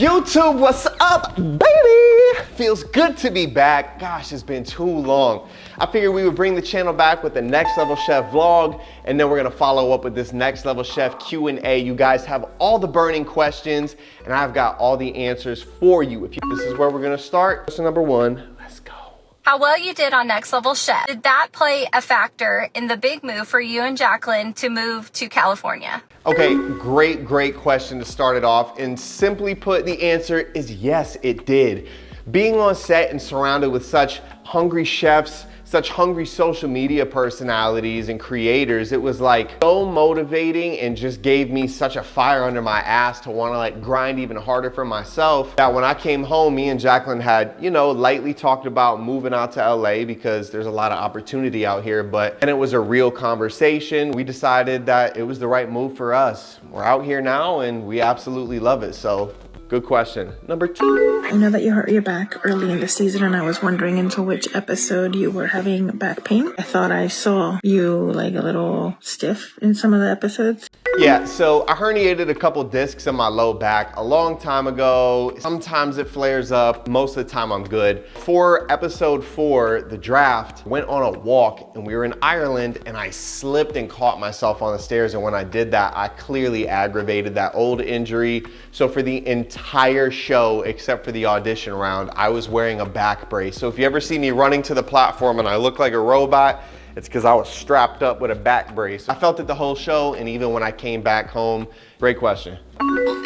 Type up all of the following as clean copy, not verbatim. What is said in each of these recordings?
YouTube, what's up, baby? Feels good to be back. Gosh, it's been too long. I figured we would bring the channel back with the Next Level Chef vlog, and then we're gonna follow up with this Next Level Chef Q&A. You guys have all the burning questions, and I've got all the answers for you. This is where we're gonna start. Question number one, let's go. How well you did on Next Level Chef. Did that play a factor in the big move for you and Jacqueline to move to California? Okay, great question to start it off. And simply put, the answer is yes, it did. Being on set and surrounded with such hungry chefs, such hungry social media personalities and creators, it was like so motivating and just gave me such a fire under my ass to want to like grind even harder for myself, that when I came home, me and Jacqueline had, you know, lightly talked about moving out to LA because there's a lot of opportunity out here, and it was a real conversation. We decided that it was the right move for us. We're out here now and we absolutely love it. So good question. Number two. I know that you hurt your back early in the season, and I was wondering until which episode you were having back pain. I thought I saw you like a little stiff in some of the episodes. Yeah, so I herniated a couple discs in my low back a long time ago. Sometimes it flares up. Most of the time I'm good. For episode 4, the draft, went on a walk and we were in Ireland and I slipped and caught myself on the stairs. And when I did that, I clearly aggravated that old injury. So for the entire show, except for the audition round, I was wearing a back brace. So if you ever see me running to the platform and I look like a robot, it's because I was strapped up with a back brace. I felt it the whole show, and even when I came back home. Great question.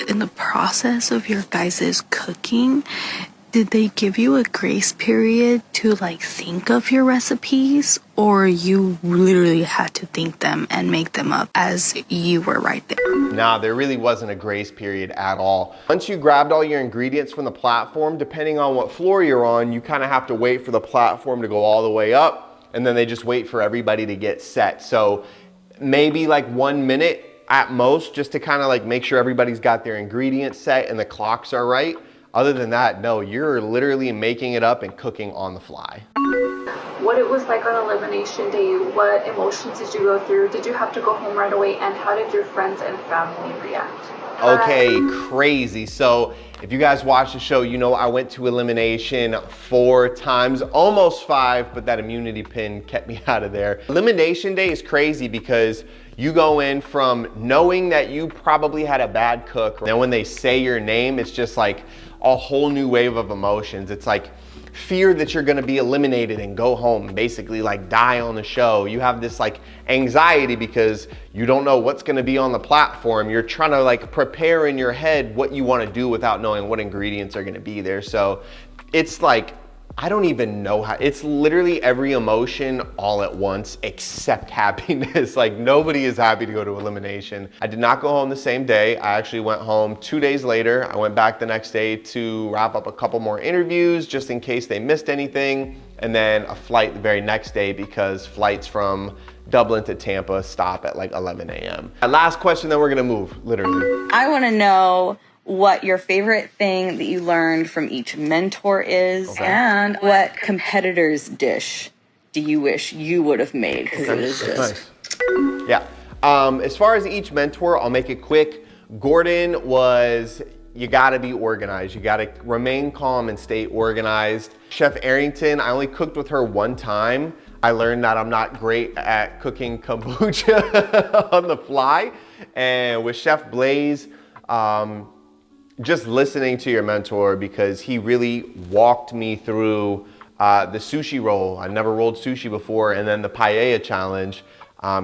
In the process of your guys' cooking, did they give you a grace period to like think of your recipes, or you literally had to think them and make them up as you were right there? Nah, there really wasn't a grace period at all. Once you grabbed all your ingredients from the platform, depending on what floor you're on, you kind of have to wait for the platform to go all the way up, and then they just wait for everybody to get set. So maybe like 1 minute at most, just to kind of like make sure everybody's got their ingredients set and the clocks are right. Other than that, no, you're literally making it up and cooking on the fly. What it was like on elimination day, what emotions did you go through? Did you have to go home right away? And how did your friends and family react? Okay, crazy. So if you guys watch the show, you know I went to elimination 4 times, almost 5, but that immunity pin kept me out of there. Elimination day is crazy because you go in from knowing that you probably had a bad cook. Then when they say your name, it's just like a whole new wave of emotions. It's like fear that you're gonna be eliminated and go home, basically like die on the show. You have this like anxiety because you don't know what's gonna be on the platform. You're trying to like prepare in your head what you wanna do without knowing what ingredients are gonna be there. So it's like, I don't even know how, it's literally every emotion all at once except happiness. Like nobody is happy to go to elimination. I did not go home the same day. I actually went home 2 days later. I went back the next day to wrap up a couple more interviews just in case they missed anything. And then a flight the very next day because flights from Dublin to Tampa stop at like 11 a.m. Last question, then we're gonna move, literally. I wanna know what your favorite thing that you learned from each mentor is, okay, and what competitor's dish do you wish you would have made, because it is just nice. Yeah. As far as each mentor, I'll make it quick. Gordon was, you gotta be organized. You gotta remain calm and stay organized. Chef Arrington, I only cooked with her 1 time. I learned that I'm not great at cooking kombucha on the fly. And with Chef Blaze, just listening to your mentor, because he really walked me through the sushi roll. I never rolled sushi before, and then the paella challenge.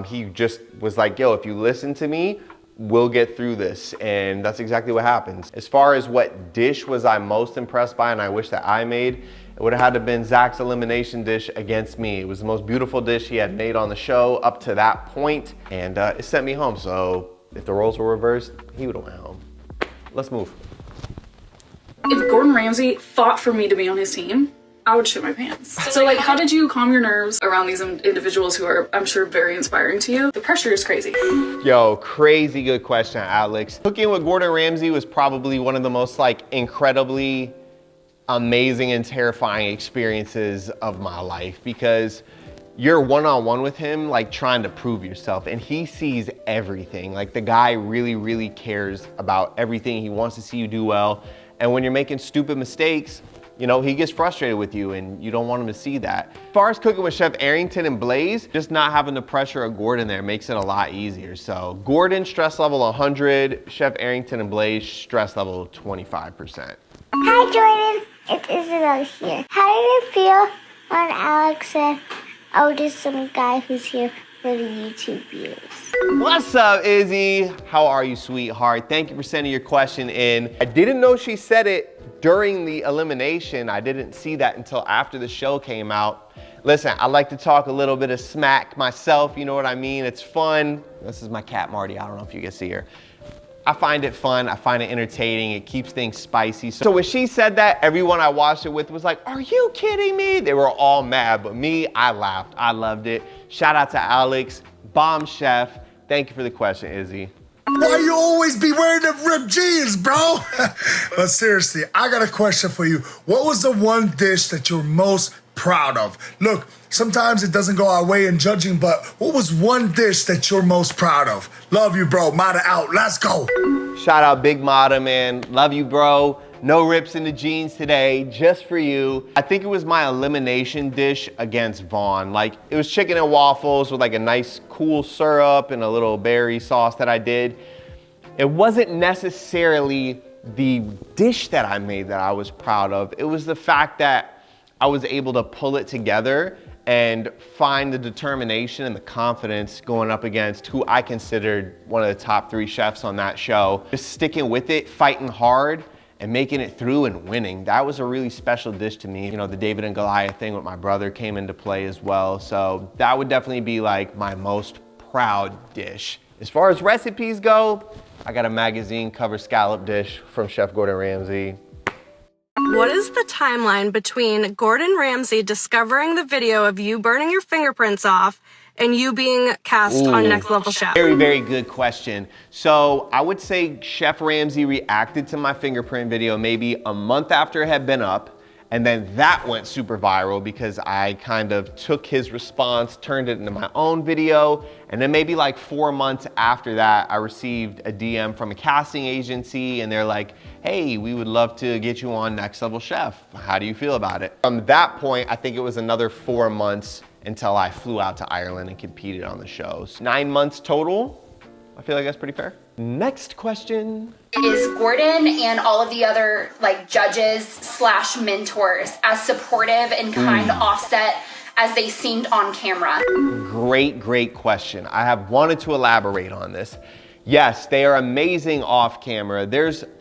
He just was like, yo, if you listen to me, we'll get through this. And that's exactly what happens. As far as what dish was I most impressed by and I wish that I made, it would have had to have been Zach's elimination dish against me. It was the most beautiful dish he had made on the show up to that point, and it sent me home. So if the roles were reversed, he would have went home. Let's move. If Gordon Ramsay fought for me to be on his team, I would shit my pants. So like, how did you calm your nerves around these individuals who are, I'm sure, very inspiring to you? The pressure is crazy. Yo, crazy good question, Alex. Cooking with Gordon Ramsay was probably one of the most like incredibly amazing and terrifying experiences of my life, because you're one-on-one with him, like trying to prove yourself, and he sees everything. Like the guy really, really cares about everything. He wants to see you do well. And when you're making stupid mistakes, you know, he gets frustrated with you and you don't want him to see that. As far as cooking with Chef Arrington and Blaze, just not having the pressure of Gordon there makes it a lot easier. So Gordon, stress level 100, Chef Arrington and Blaze, stress level 25%. Hi Jordan, it's Isabel here. How did it feel when Alex said, oh, there's some guy who's here for the YouTube views? What's up, Izzy? How are you, sweetheart? Thank you for sending your question in. I didn't know she said it during the elimination. I didn't see that until after the show came out. Listen, I like to talk a little bit of smack myself, you know what I mean? It's fun. This is my cat, Marty. I don't know if you can see her. I find it fun, I find it entertaining, it keeps things spicy. So when she said that, everyone I watched it with was like, are you kidding me? They were all mad, but me, I laughed, I loved it. Shout out to Alex, bomb chef. Thank you for the question, Izzy. Why you always be wearing them ripped jeans, bro? But seriously, I got a question for you. What was the one dish that you're most proud of? Look, sometimes it doesn't go our way in judging, but what was one dish that you're most proud of? Love you, bro. Mata out. Let's go. Shout out Big Mata, man. Love you, bro. No rips in the jeans today, just for you. I think it was my elimination dish against Vaughn. Like, it was chicken and waffles with like a nice cool syrup and a little berry sauce that I did. It wasn't necessarily the dish that I made that I was proud of. It was the fact that I was able to pull it together and find the determination and the confidence going up against who I considered one of the top 3 chefs on that show. Just sticking with it, fighting hard, and making it through and winning. That was a really special dish to me. You know, the David and Goliath thing with my brother came into play as well. So that would definitely be like my most proud dish. As far as recipes go, I got a magazine cover scallop dish from Chef Gordon Ramsay. What is the timeline between Gordon Ramsay discovering the video of you burning your fingerprints off and you being cast on Next Level Chef? Very, very good question. So I would say Chef Ramsay reacted to my fingerprint video maybe a month after it had been up. And then that went super viral because I kind of took his response, turned it into my own video. And then maybe like 4 months after that, I received a DM from a casting agency and they're like, hey, we would love to get you on Next Level Chef. How do you feel about it? From that point, I think it was another 4 months until I flew out to Ireland and competed on the shows. 9 months total. I feel like that's pretty fair. Next question. Is Gordon and all of the other like judges / mentors as supportive and kind offset as they seemed on camera? Great, great question. I have wanted to elaborate on this. Yes, they are amazing off camera.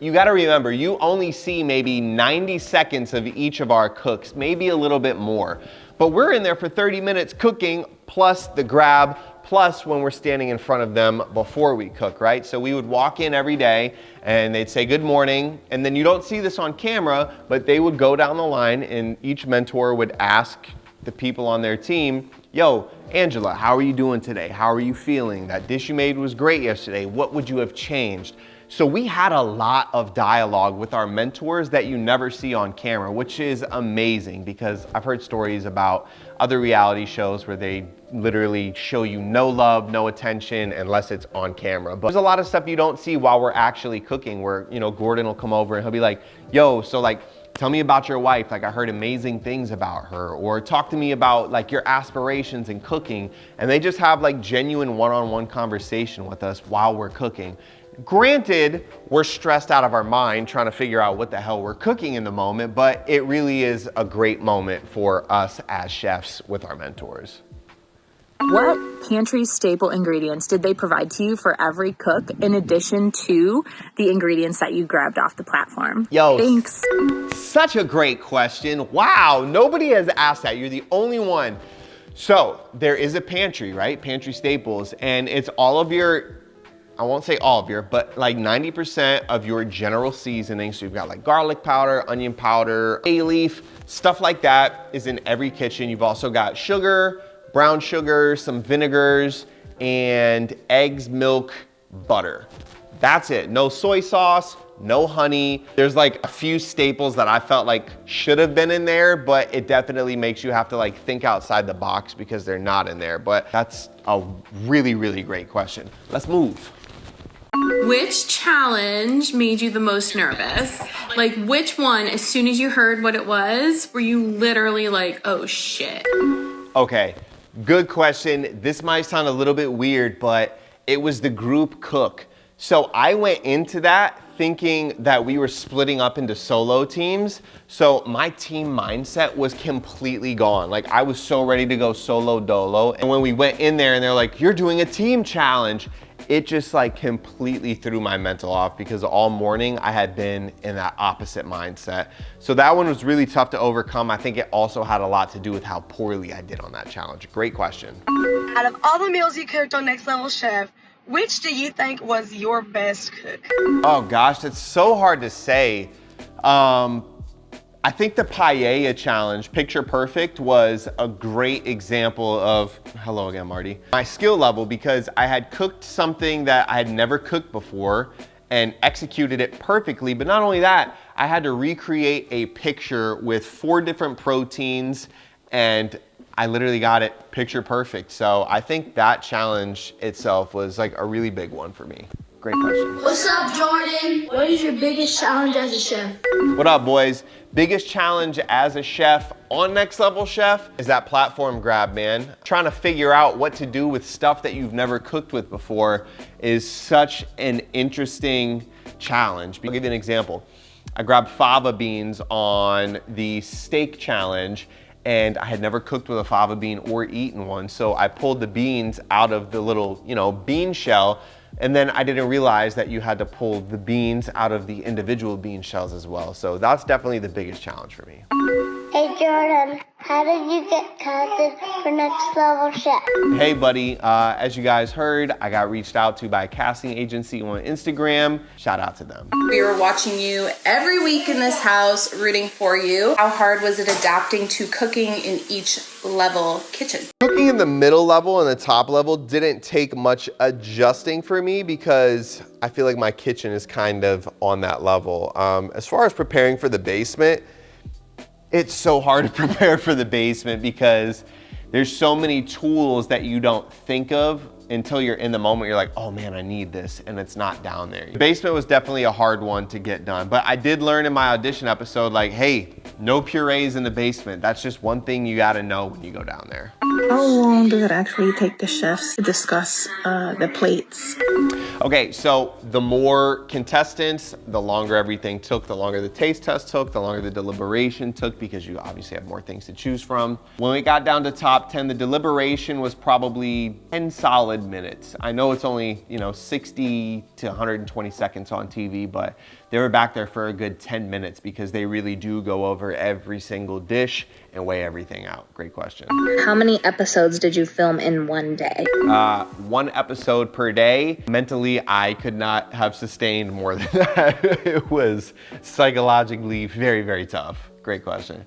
You gotta remember, you only see maybe 90 seconds of each of our cooks, maybe a little bit more. But we're in there for 30 minutes cooking, plus the grab, plus when we're standing in front of them before we cook, right? So we would walk in every day and they'd say good morning, and then you don't see this on camera, but they would go down the line and each mentor would ask the people on their team, yo, Angela, how are you doing today? How are you feeling? That dish you made was great yesterday. What would you have changed? So we had a lot of dialogue with our mentors that you never see on camera, which is amazing because I've heard stories about other reality shows where they literally show you no love, no attention unless it's on camera. But there's a lot of stuff you don't see while we're actually cooking where, you know, Gordon will come over and he'll be like, yo, so like, tell me about your wife. Like I heard amazing things about her, or talk to me about like your aspirations in cooking. And they just have like genuine one-on-one conversation with us while we're cooking. Granted, we're stressed out of our mind trying to figure out what the hell we're cooking in the moment, but it really is a great moment for us as chefs with our mentors. What pantry staple ingredients did they provide to you for every cook in addition to the ingredients that you grabbed off the platform? Yo, thanks. Such a great question. Wow, nobody has asked that. You're the only one. So there is a pantry, right? Pantry staples, and it's all of your, I won't say all of your, but like 90% of your general seasoning. So you've got like garlic powder, onion powder, bay leaf, stuff like that is in every kitchen. You've also got sugar, brown sugar, some vinegars, and eggs, milk, butter. That's it. No soy sauce, no honey. There's like a few staples that I felt like should have been in there, but it definitely makes you have to like think outside the box because they're not in there. But that's a really, really great question. Let's move. Which challenge made you the most nervous? Like, which one, as soon as you heard what it was, were you literally like, oh shit? Okay, good question. This might sound a little bit weird, but it was the group cook. So I went into that thinking that we were splitting up into solo teams. So my team mindset was completely gone. Like, I was so ready to go solo dolo. And when we went in there and they're like, you're doing a team challenge, it just like completely threw my mental off because all morning I had been in that opposite mindset. So that one was really tough to overcome. I think it also had a lot to do with how poorly I did on that challenge. Great question. Out of all the meals you cooked on Next Level Chef, which do you think was your best cook? Oh gosh, it's so hard to say. I think the paella challenge, Picture Perfect, was a great example of, hello again, Marty, my skill level, because I had cooked something that I had never cooked before and executed it perfectly. But not only that, I had to recreate a picture with 4 different proteins, and I literally got it picture perfect. So I think that challenge itself was like a really big one for me. Great question. What's up, Jordan? What is your biggest challenge as a chef? What up, boys? Biggest challenge as a chef on Next Level Chef is that platform grab, man. Trying to figure out what to do with stuff that you've never cooked with before is such an interesting challenge. I'll give you an example. I grabbed fava beans on the steak challenge, and I had never cooked with a fava bean or eaten one. So I pulled the beans out of the little, bean shell, and then I didn't realize that you had to pull the beans out of the individual bean shells as well. So that's definitely the biggest challenge for me. Hey, Jordan, how did you get casted for Next Level Chef? Hey, buddy. As you guys heard, I got reached out to by a casting agency on Instagram. Shout out to them. We were watching you every week in this house, rooting for you. How hard was it adapting to cooking in each level kitchen? Cooking in the middle level and the top level didn't take much adjusting for me because I feel like my kitchen is kind of on that level. As far as preparing for the basement, it's so hard to prepare for the basement because there's so many tools that you don't think of until you're in the moment. You're like, oh man, I need this, and it's not down there. The basement was definitely a hard one to get done, but I did learn in my audition episode, like, hey, no purees in the basement. That's just one thing you gotta know when you go down there. How long does it actually take the chefs to discuss the plates? Okay, so the more contestants, the longer everything took, the longer the taste test took, the longer the deliberation took, because you obviously have more things to choose from. When we got down to top 10, the deliberation was probably 10 solid minutes. I know it's only, 60 to 120 seconds on TV, but they were back there for a good 10 minutes because they really do go over every single dish and weigh everything out. Great question. How many episodes did you film in one day? 1 episode per day. Mentally, I could not have sustained more than that. It was psychologically very, very tough. Great question.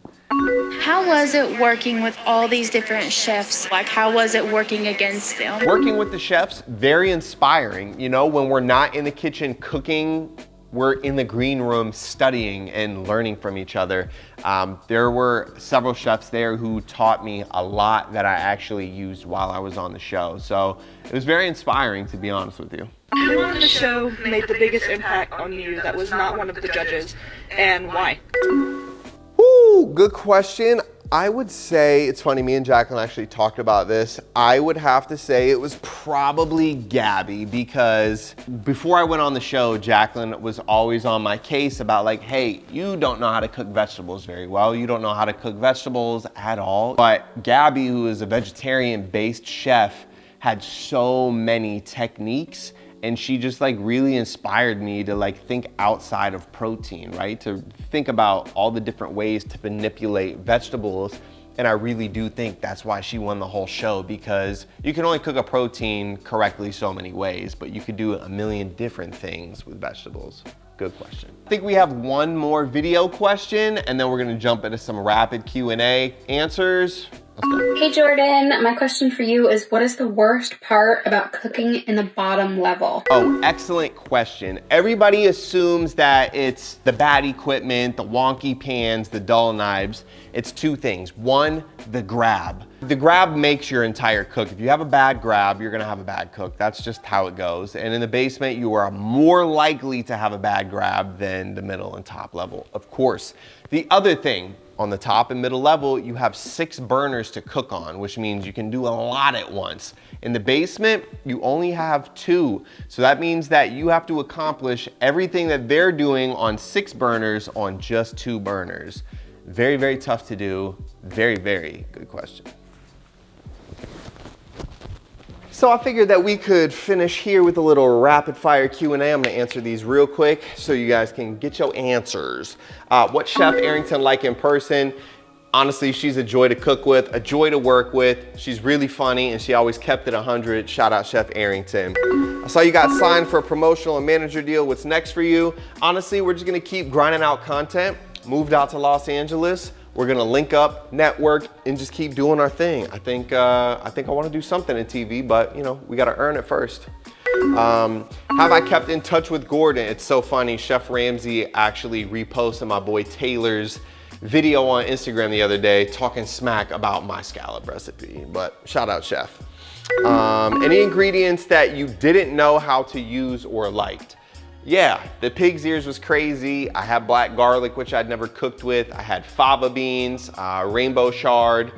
How was it working with all these different chefs? Like, how was it working against them? Working with the chefs, very inspiring. When we're not in the kitchen cooking, we're in the green room studying and learning from each other. There were several chefs there who taught me a lot that I actually used while I was on the show. So it was very inspiring, to be honest with you. Who on the show made the biggest impact on you that was not one of the judges, and why? Ooh, good question. I would say, it's funny, me and Jacqueline actually talked about this. I would have to say it was probably Gabby, because before I went on the show, Jacqueline was always on my case about like, hey, you don't know how to cook vegetables very well. You don't know how to cook vegetables at all. But Gabby, who is a vegetarian-based chef, had so many techniques, and she just like really inspired me to like think outside of protein, right? To think about all the different ways to manipulate vegetables. And I really do think that's why she won the whole show, because you can only cook a protein correctly so many ways, but you could do a million different things with vegetables. Good question. I think we have one more video question, and then we're gonna jump into some rapid Q&A answers. Let's go. Hey Jordan, my question for you is, what is the worst part about cooking in the bottom level? Oh, excellent question. Everybody assumes that it's the bad equipment, the wonky pans, the dull knives. It's 2 things. 1, the grab. The grab makes your entire cook. If you have a bad grab, you're gonna have a bad cook. That's just how it goes. And in the basement, you are more likely to have a bad grab than the middle and top level, of course. The other thing, on the top and middle level, you have 6 burners to cook on, which means you can do a lot at once. In the basement, you only have 2. So that means that you have to accomplish everything that they're doing on 6 burners on just 2 burners. Very, very tough to do. Very, very good question. So I figured that we could finish here with a little rapid fire Q&A. I'm gonna answer these real quick so you guys can get your answers. What Chef Arrington like in person? Honestly, she's a joy to cook with, a joy to work with. She's really funny and she always kept it 100. Shout out Chef Arrington. I saw you got signed for a promotional and manager deal. What's next for you? Honestly, we're just gonna keep grinding out content. Moved out to Los Angeles. We're gonna link up, network, and just keep doing our thing. I think I wanna do something in TV, but you know, we gotta earn it first. Have I kept in touch with Gordon? It's so funny, Chef Ramsay actually reposted my boy Taylor's video on Instagram the other day talking smack about my scallop recipe, but shout out Chef. Any ingredients that you didn't know how to use or liked? Yeah, the pig's ears was crazy. I had black garlic, which I'd never cooked with. I had fava beans, rainbow chard.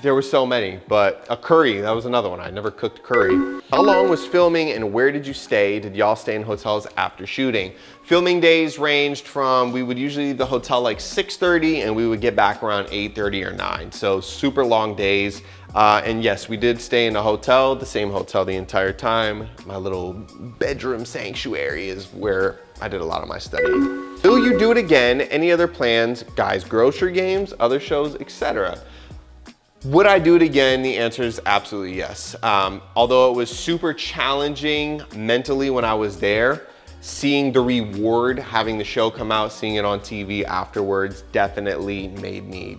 There were so many, but a curry, that was another one. I never cooked curry. How long was filming and where did you stay? Did y'all stay in hotels after shooting? Filming days ranged from, we would usually leave the hotel like 6:30 and we would get back around 8:30 or 9. So super long days. And yes, we did stay in a hotel, the same hotel the entire time. My little bedroom sanctuary is where I did a lot of my studying. Will you do it again? Any other plans? Guys, grocery games, other shows, etc. Would I do it again? The answer is absolutely yes. Although it was super challenging mentally when I was there, seeing the reward, having the show come out, seeing it on TV afterwards definitely made me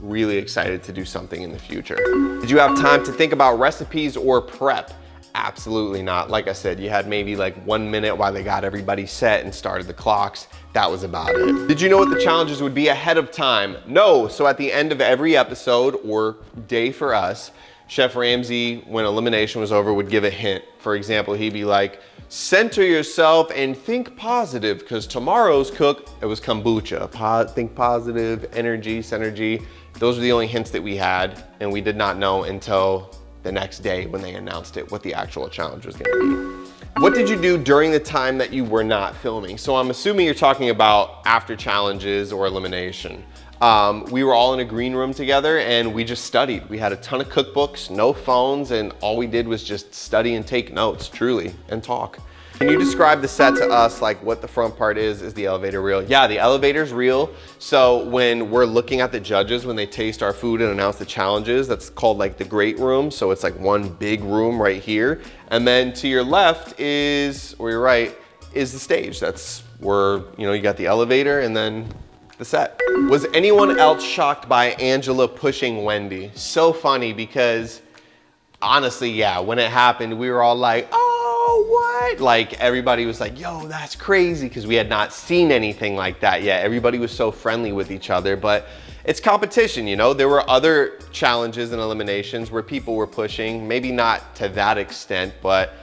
really excited to do something in the future. Did you have time to think about recipes or prep? Absolutely not. Like I said, you had maybe like 1 minute while they got everybody set and started the clocks. That was about it. Did you know what the challenges would be ahead of time? No. So at the end of every episode or day for us, Chef Ramsay, when elimination was over, would give a hint. For example, he'd be like, center yourself and think positive because tomorrow's cook, it was kombucha. Think positive, energy, synergy. Those were the only hints that we had, and we did not know until the next day when they announced it, what the actual challenge was gonna be. What did you do during the time that you were not filming? So I'm assuming you're talking about after challenges or elimination. We were all in a green room together and we just studied. We had a ton of cookbooks, no phones, and all we did was just study and take notes, truly, and talk. Can you describe the set to us, like what the front part is the elevator real? Yeah, the elevator's real. So when we're looking at the judges, when they taste our food and announce the challenges, that's called like the great room. So it's like one big room right here. And then to your left is, or your right, is the stage. That's where, you know, you got the elevator and then the set. Was anyone else shocked by Angela pushing Wendy? So funny because honestly, yeah, when it happened, we were all like, oh, what? Like everybody was like, yo, that's crazy, because we had not seen anything like that yet. Everybody was so friendly with each other, but it's competition, you know? There were other challenges and eliminations where people were pushing, maybe not to that extent, but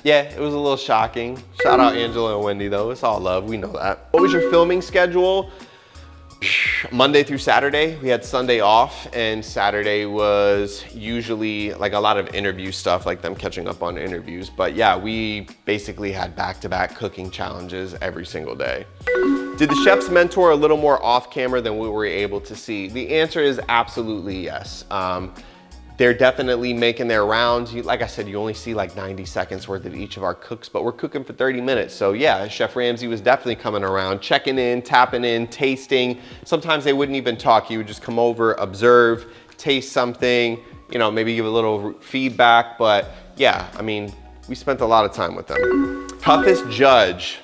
yeah, it was a little shocking. Shout out Angela and Wendy though, it's all love, we know that. What was your filming schedule? Monday through Saturday. We had Sunday off, and Saturday was usually like a lot of interview stuff, like them catching up on interviews. But yeah, we basically had back-to-back cooking challenges every single day. Did the chefs mentor a little more off camera than we were able to see? The answer is absolutely yes. They're definitely making their rounds. Like I said, you only see like 90 seconds worth of each of our cooks, but we're cooking for 30 minutes. So yeah, Chef Ramsay was definitely coming around, checking in, tapping in, tasting. Sometimes they wouldn't even talk. He would just come over, observe, taste something, you know, maybe give a little feedback. But yeah, I mean, we spent a lot of time with them. Toughest judge.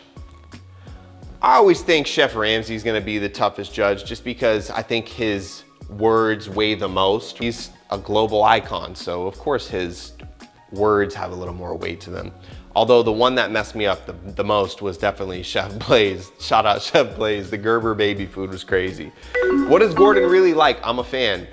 I always think Chef Ramsay is gonna be the toughest judge just because I think his words weigh the most. He's a global icon, so of course his words have a little more weight to them. Although the one that messed me up the most was definitely Chef Blaze. Shout out Chef Blaze, the Gerber baby food was crazy. What is Gordon really like? I'm a fan.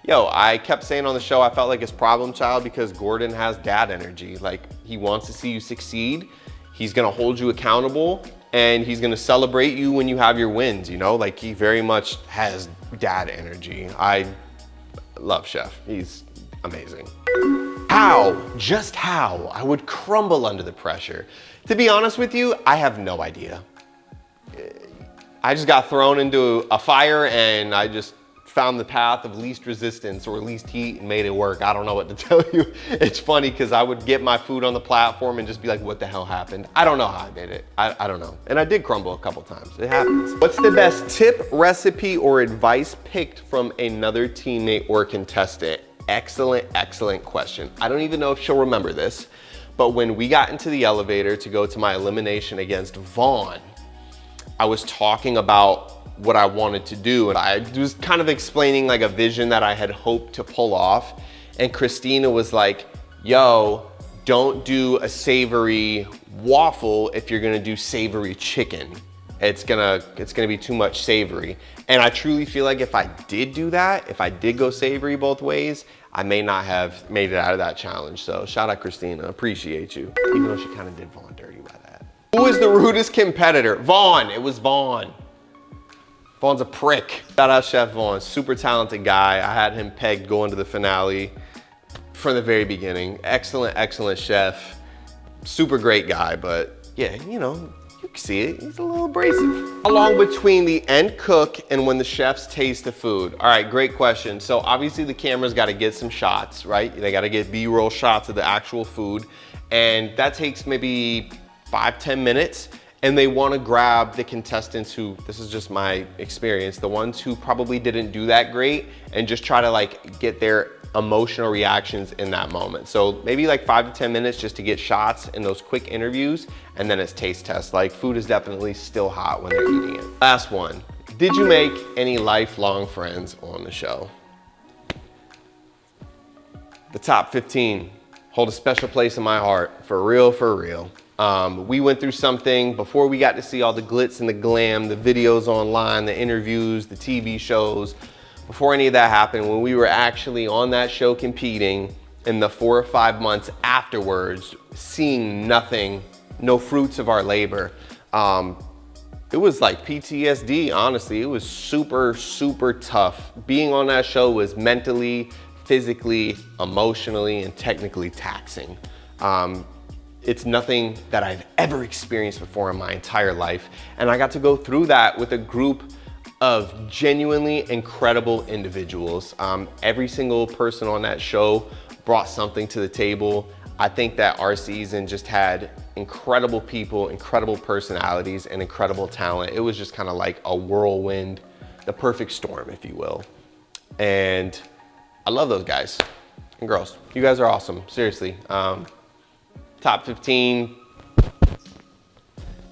yo, I kept saying on the show, I felt like his problem child because Gordon has dad energy. Like, he wants to see you succeed. He's gonna hold you accountable, and he's gonna celebrate you when you have your wins, you know? Like, he very much has dad energy. I love Chef, he's amazing. Just how I would crumble under the pressure. To be honest with you, I have no idea. I just got thrown into a fire and I just found the path of least resistance or least heat and made it work. I don't know what to tell you. It's funny because I would get my food on the platform and just be like, what the hell happened? I don't know how I did it. I don't know. And I did crumble a couple times. It happens. What's the best tip, recipe, or advice picked from another teammate or contestant? Excellent, excellent question. I don't even know if she'll remember this, but when we got into the elevator to go to my elimination against Vaughn, I was talking about what I wanted to do. And I was kind of explaining like a vision that I had hoped to pull off. And Christina was like, yo, don't do a savory waffle if you're gonna do savory chicken. It's gonna be too much savory. And I truly feel like if I did do that, if I did go savory both ways, I may not have made it out of that challenge. So shout out Christina, appreciate you. Even though she kind of did Vaughn dirty by that. Who is the rudest competitor? Vaughn, it was Vaughn. Vaughn's a prick. Shout out Chef Vaughn, super talented guy. I had him pegged going to the finale from the very beginning. Excellent, excellent chef. Super great guy, but yeah, you know, you can see it, he's a little abrasive. How long between the end cook and when the chefs taste the food? All right, great question. So obviously the camera's gotta get some shots, right? They gotta get B-roll shots of the actual food. And that takes maybe 5-10 minutes. And they wanna grab the contestants who, this is just my experience, the ones who probably didn't do that great and just try to like get their emotional reactions in that moment. So maybe like 5 to 10 minutes just to get shots in those quick interviews, and then it's taste test. Like, food is definitely still hot when they're eating it. Last one, did you make any lifelong friends on the show? The top 15 hold a special place in my heart, for real, for real. We went through something before we got to see all the glitz and the glam, the videos online, the interviews, the TV shows. Before any of that happened, when we were actually on that show competing, in the 4 or 5 months afterwards, seeing nothing, no fruits of our labor, it was like PTSD, honestly. It was super, super tough. Being on that show was mentally, physically, emotionally, and technically taxing. It's nothing that I've ever experienced before in my entire life. And I got to go through that with a group of genuinely incredible individuals. Every single person on that show brought something to the table. I think that our season just had incredible people, incredible personalities, and incredible talent. It was just kind of like a whirlwind, the perfect storm, if you will. And I love those guys and girls. You guys are awesome, seriously. Top 15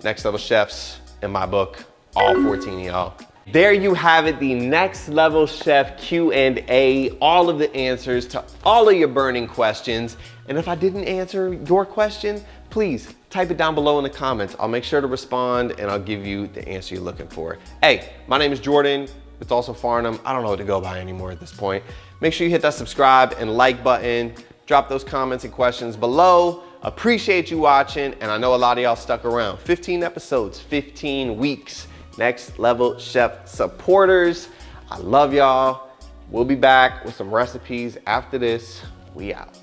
next level chefs in my book, all 14 of y'all. There you have it, the Next Level Chef Q&A, all of the answers to all of your burning questions. And if I didn't answer your question, please type it down below in the comments. I'll make sure to respond and I'll give you the answer you're looking for. Hey, my name is Jordan. It's also Farnum. I don't know what to go by anymore at this point. Make sure you hit that subscribe and like button. Drop those comments and questions below. Appreciate you watching, and I know a lot of y'all stuck around. 15 episodes, 15 weeks. Next Level Chef supporters, I love y'all. We'll be back with some recipes after this. We out.